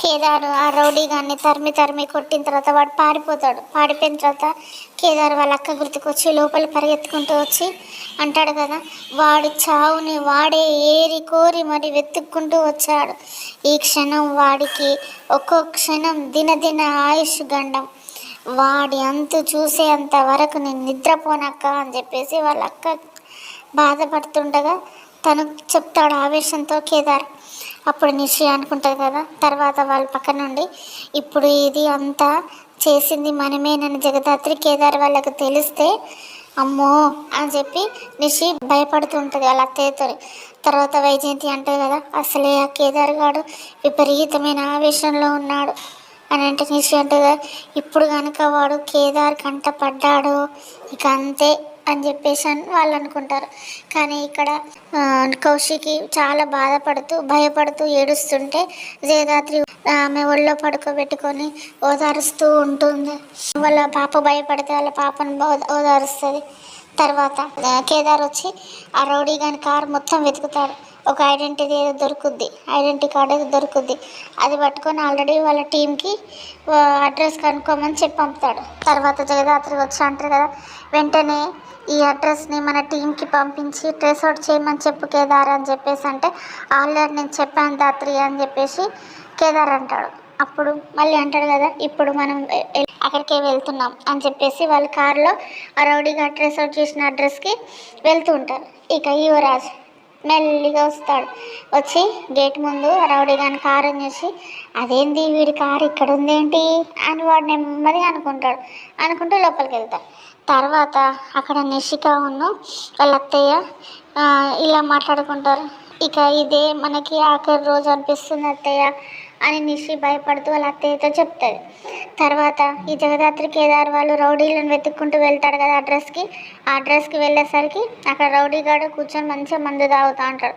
కేదార్ ఆ రౌడీ గాన్ని తరిమి తరిమి కొట్టిన తర్వాత వాడు పారిపోతాడు. పారిపోయిన తర్వాత కేదార్ వాళ్ళ అక్క గుర్తుకొచ్చి లోపల పరిగెత్తుకుంటూ వచ్చి అంటాడు కదా, వాడి చావుని వాడే ఏరి కోరి మరి వెతుక్కుంటూ వచ్చాడు. ఈ క్షణం వాడికి ఒక్కో క్షణం దినదిన ఆయుష్ గండం, వాడి అంతు చూసేంత వరకు నేను నిద్రపోనక్క అని చెప్పేసి వాళ్ళ అక్క బాధపడుతుండగా తను చెప్తాడు ఆవేశంతో కేదార్. అప్పుడు నిషి అనుకుంటుంది కదా, తర్వాత వాళ్ళ పక్క నుండి ఇప్పుడు ఇది అంతా చేసింది మనమేనని జగదాత్రి కేదార్ వాళ్ళకి తెలిస్తే అమ్మో అని చెప్పి నిషి భయపడుతుంటుంది వాళ్ళ అత్తయ్యతో. తర్వాత వైజయంతి అంటుంది కదా, అసలే ఆ కేదార్ గాడు విపరీతమైన ఆవేశంలో ఉన్నాడు అని అంటే నిషి అంటుంది, ఇప్పుడు కనుక వాడు కేదార్ కంట పడ్డాడు ఇక అంతే అని చెప్పేసి అని వాళ్ళు అనుకుంటారు. కానీ ఇక్కడ కౌశికి చాలా బాధపడుతూ భయపడుతూ ఏడుస్తుంటే జయదాత్రి ఆమె ఒళ్ళో పడుకోబెట్టుకొని ఓదారుస్తూ ఉంటుంది. వాళ్ళ పాప భయపడితే వాళ్ళ పాపను ఓదారుస్తుంది. తర్వాత కేదార్ వచ్చి ఆ రౌడీ గాని కారు మొత్తం వెతుకుతాడు. ఒక ఐడెంటిటీ ఏదో దొరుకుద్ది, ఐడెంటిటీ కార్డు ఏదో దొరుకుద్ది. అది పట్టుకొని ఆల్రెడీ వాళ్ళ టీంకి అడ్రస్ కనుక్కోమని చెప్పి పంపుతాడు. తర్వాత జగదాత్రి వచ్చి అంటారు కదా, వెంటనే ఈ అడ్రస్ని మన టీంకి పంపించి ట్రేస్ అవుట్ చేయమని చెప్పు కేదార్ అని చెప్పేసి అంటే, ఆల్రెడీ నేను చెప్పాను దాత్రి అని చెప్పేసి కేదార్ అంటాడు. అప్పుడు మళ్ళీ అంటాడు కదా, ఇప్పుడు మనం అక్కడికే వెళ్తున్నాం అని చెప్పేసి వాళ్ళ కారులో ఆ రౌడీగా ట్రేస్ అవుట్ చేసిన అడ్రస్కి వెళ్తూ ఉంటారు. ఇక యువరాజ్ మెల్లిగా వస్తాడు. వచ్చి గేట్ ముందు రౌడీ గాని కారు చేసి, అదేంటి వీడి కారు ఇక్కడ ఉందేంటి అని వాడు నెమ్మదిగా అనుకుంటూ లోపలికి వెళ్తాడు. తర్వాత అక్కడ నిషిక ఉన్ను వాళ్ళ అత్తయ్య ఇలా మాట్లాడుకుంటారు. ఇక ఇదే మనకి ఆఖరి రోజు అనిపిస్తుంది అత్తయ్య అని నిషి భయపడుతూ వాళ్ళ అత్తయ్యతో చెప్తుంది. తర్వాత ఈ జగదాత్రి కేదార్ వాళ్ళు రౌడీలను వెతుక్కుంటూ వెళ్తాడు కదా అడ్రస్కి. ఆ అడ్రస్కి వెళ్ళేసరికి అక్కడ రౌడీ గాడు కూర్చొని మంచిగా మందు తాగుతూ ఉంటాడు.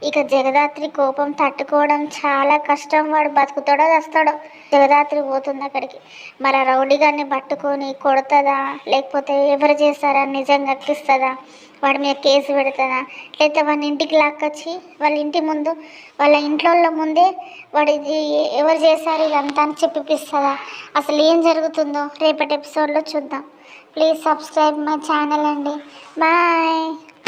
ఇక జగదాత్రి కోపం తట్టుకోవడం చాలా కష్టం. వాడు బతుకుతాడో వస్తాడో. జగదాత్రి పోతుంది అక్కడికి. మరి ఆ రౌడీ గారిని పట్టుకొని కొడుతుందా, లేకపోతే ఎవరు చేస్తారా నిజంగా ఎక్కిస్తుందా, వాడి మీద కేసు పెడుతుందా, లేకపోతే వాడిని ఇంటికి లాక్కొచ్చి వాళ్ళ ఇంటి ముందు వాళ్ళ ఇంట్లో ముందే వాడి ఎవరు చేశారు ఇదంతా అని చెప్పిస్తుందా, అసలు ఏం జరుగుతుందో రేపటి ఎపిసోడ్లో చూద్దాం. ప్లీజ్ సబ్స్క్రైబ్ మై ఛానల్ అండి. బాయ్.